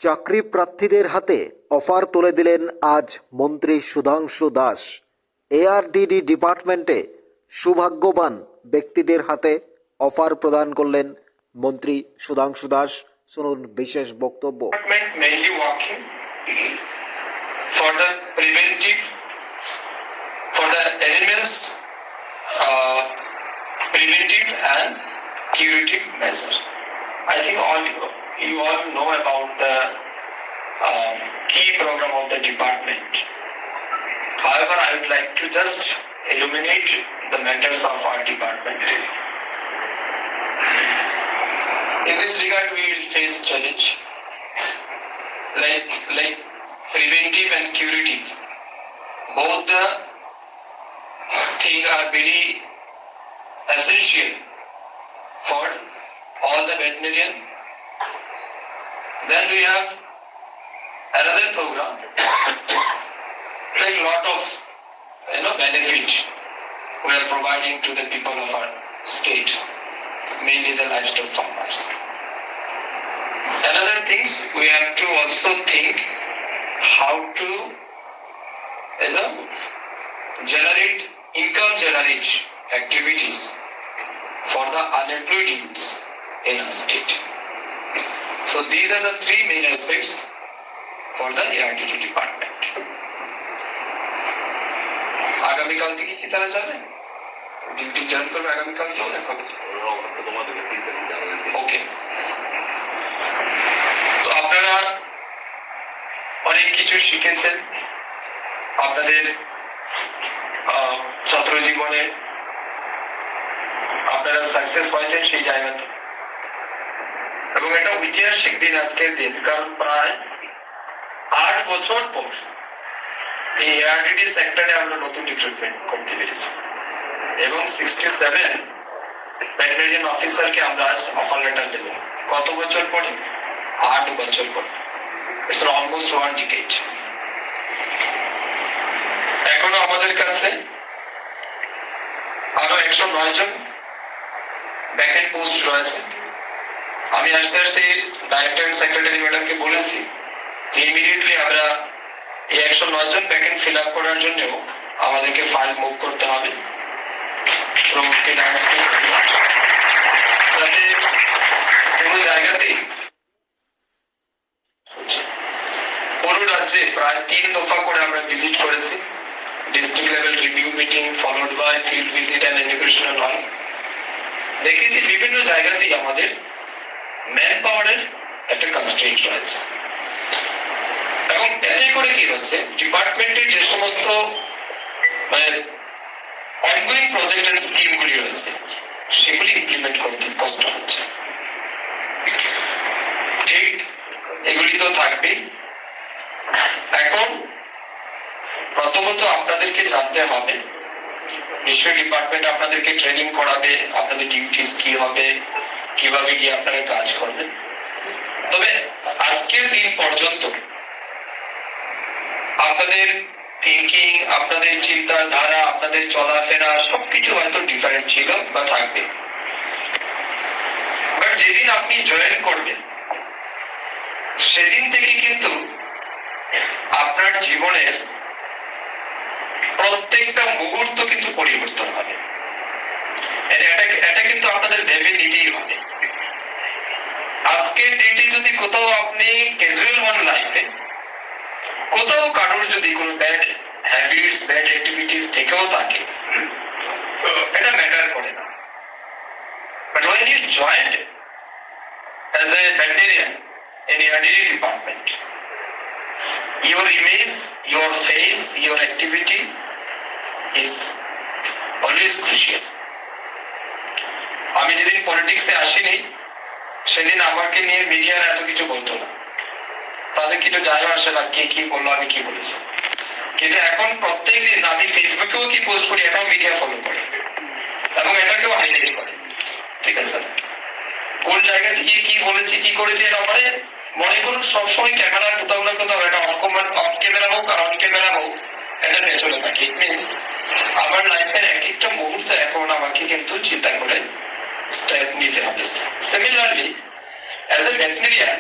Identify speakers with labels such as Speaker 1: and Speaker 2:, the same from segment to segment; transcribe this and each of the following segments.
Speaker 1: চাকরি প্রার্থীদের হাতে অফার তুলে দিলেন আজ মন্ত্রী সুধাংশু দাস। এআরডিডি ডিপার্টমেন্টে সৌভাগ্যবান ব্যক্তিদের হাতে অফার প্রদান করলেন মন্ত্রী সুধাংশু দাস। শুনুন বিশেষ বক্তব্য।
Speaker 2: Mainly working for the preventive, for the elements, preventive and curative measures. I think you all know about the key program of the department. However, I would like to just illuminate the matters of our department. In this regard, we will face challenge like preventive and curative. Both the things are very essential for all the veterinarian. Then we have another program, like lot of benefit we are providing to the people of our state, mainly the livestock farmers. Another things we have to also think how to generate activities for the unemployed youths in our state. So these are the three main aspects for the ARDD department. আগামীকাল থেকে কি তারা যাবে duty join করবে? আগামীকাল চলে যাবে। ওকে, তো আপনারা অনেক কিছু শিখেছেন আপনাদের ছাত্র জীবনে, আপনারা সাকসেস হয়েছেন সেই জায়গাটা, এবং এটা ঐতিহাসিক দিন আজকের দিন, কারণ প্রায় 8 বছর পর এই এআরডিডি সেক্টরে আমরা নতুন রিক্রুটমেন্ট করতে পেরেছি এবং 67 ভেটেরিনারিয়ান অফিসারকে আমরা আজ অফার লেটার দেব। কত বছর পরে? 8 বছর পরে। It's almost 1 decade. এখনো আমাদের কাছে আরো 109 জন ভ্যাকেন্ট পোস্ট রয়েছে। আমি আস্তে আস্তে ডাইরেক্টর এন্ড সেক্রেটারি ম্যাডামকে বলেছি যে ইমিডিয়েটলি আমরা এই 109 জন ভ্যাকেন্ট ফিল আপ করার জন্য আমাদেরকে ফাইল মুভ করতে হবে, যাতে কোনো জায়গাতেই পুরো রাজ্যে প্রায় 3 দফা করে আমরা ভিজিট করেছি, district level review meeting followed by field visit and educational হয়। দেখেছি বিভিন্ন জায়গাতেই আমাদের ম্যান পাওয়ারের একটা কনস্ট্রেইন্ট রয়েছে, এবং এতে করে কি হচ্ছে ডিপার্টমেন্টের যে সমস্ত অনগোয়িং প্রজেক্ট এন্ড স্কিমগুলি রয়েছে সেগুলি ইমপ্লিমেন্ট করতে কষ্ট হচ্ছে। ঠিক এগুলি তো থাকবেই। এখন প্রথমত আপনাদেরকে জানতে হবে, নিশ্চয়ই ডিপার্টমেন্ট আপনাদেরকে ট্রেনিং করাবে, আপনাদের ডিউটিস কি হবে, কিভাবে গিয়ে আপনারা কাজ করবেন। তবে আজকের দিন পর্যন্ত আপনাদের থিঙ্কিং, আপনাদের চিন্তাধারা, আপনাদের চলাফেরা সবকিছু হয়তো ডিফারেন্ট ছিল বা থাকবে, বাট যেদিন আপনি জয়েন করবেন সেদিন থেকে কিন্তু আপনার জীবনের প্রত্যেকটা মুহূর্ত কিন্তু পরিবর্তন হবে। এটা কিন্তু আপনাদের ভেবে নিজেই হবে। আজকের ডেটে যদি কোথাও আপনি ক্যাজুয়াল হন লাইফে, কোথাও কারোর যদি কোনো ব্যাড হ্যাবিটস, ব্যাড অ্যাক্টিভিটিস থেকেও থাকে, এটা ম্যাটার করে না। But when you joined as a veterinarian in the ARDD department, your image, your face, your activity is always crucial. আমি যেদিন পলিটিক্সে আসিনি সেদিন আমাকে নিয়ে মিডিয়ার এত কিছু বলতো না, তাদের কিছু যায় আসে না কে কি বললো আমি কি বলেছি। কিন্তু এখন প্রত্যেকদিন আমি ফেসবুকেও কি পোস্ট করি এটাও মিডিয়া ফলো করে এবং এটাকেও হাইলাইট করে। ঠিক আছে, কোন জায়গা থেকে কি বলেছি কি করেছি এটা মানে মনে করুন সবসময় ক্যামেরা কোথাও না কোথাও এটা অফ ক্যামেরা হোক আর অন ক্যামেরা হোক এটা পেছনে থাকে। ইট মিনস আমার লাইফের এক একটা মুহূর্ত এখন আমাকে কিন্তু চিন্তা করে স্টেপ নিতে হবে। সিমিলারলি অ্যাজ এ ভেটেরিনারিয়ান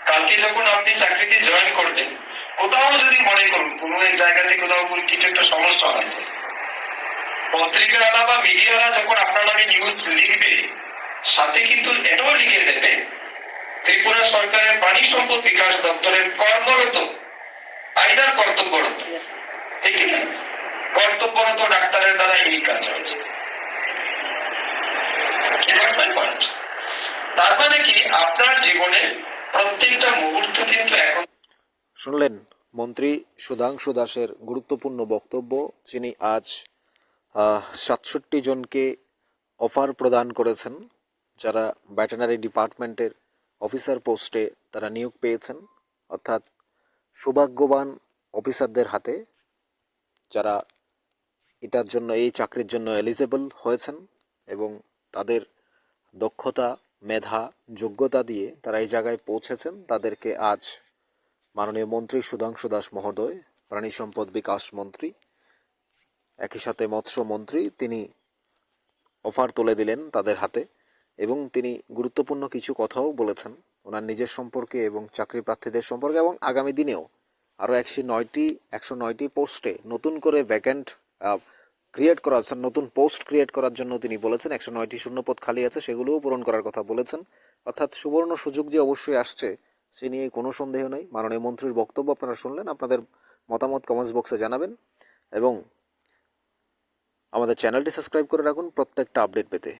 Speaker 2: কালকে যখন আপনি চাকরিতে জয়েন করবেন, কোথাও যদি মনে করুন কোনো এক জায়গাতে কোথাও কোনো কিছু একটা সমস্যা হয়েছে, পত্রিকাওয়ালা বা মিডিয়ারা যখন আপনার নামে নিউজ লিখবে, সাথে কিন্তু এটাও লিখে দেবে ত্রিপুরা সরকারের প্রাণী সম্পদ বিকাশ দপ্তরের কর্মরত, আইদার কর্তব্যরত, ঠিক না, কর্তব্যরত ডাক্তারের দ্বারা এই কাজ হয়েছে। তার মানে কি আপনার জীবনে প্রত্যেকটা মুহূর্ত কিন্তু এখন
Speaker 1: শুনলেন মন্ত্রী সুধাংশু দাসের গুরুত্বপূর্ণ বক্তব্য। যিনি আজ 67 জনকে অফার প্রদান করেছেন, যারা ভেটেরিনারি ডিপার্টমেন্টের অফিসার পোস্টে তারা নিয়োগ পেয়েছেন, অর্থাৎ সৌভাগ্যবান অফিসারদের হাতে, যারা এটার জন্য, এই চাকরির জন্য এলিজেবল হয়েছেন এবং তাদের দক্ষতা, মেধা, যোগ্যতা দিয়ে তারা এই জায়গায় পৌঁছেছেন, তাদেরকে আজ মাননীয় মন্ত্রী সুধাংশু দাস মহোদয়, প্রাণী সম্পদ বিকাশ মন্ত্রী, একই সাথে মৎস্য মন্ত্রী, তিনি অফার তুলে দিলেন তাদের হাতে এবং তিনি গুরুত্বপূর্ণ কিছু কথাও বলেছেন ওনার নিজের সম্পর্কে এবং চাকরি প্রার্থীদের সম্পর্কে, এবং আগামী দিনেও আরও 109টি পোস্টে নতুন করে ভ্যাকেন্ট ক্রিয়েট করা, নতুন পোস্ট ক্রিয়েট করার জন্য তিনি বলেছেন। 109টি শূন্যপদ খালি আছে, সেগুলোও পূরণ করার কথা বলেছেন। অর্থাৎ সুবর্ণ সুযোগ যে অবশ্যই আসছে, সে নিয়ে কোনো সন্দেহ নেই। মাননীয় মন্ত্রীর বক্তব্য আপনারা শুনলেন, আপনাদের মতামত কমেন্টস বক্সে জানাবেন এবং আমাদের চ্যানেলটি সাবস্ক্রাইব করে রাখুন প্রত্যেকটা আপডেট পেতে।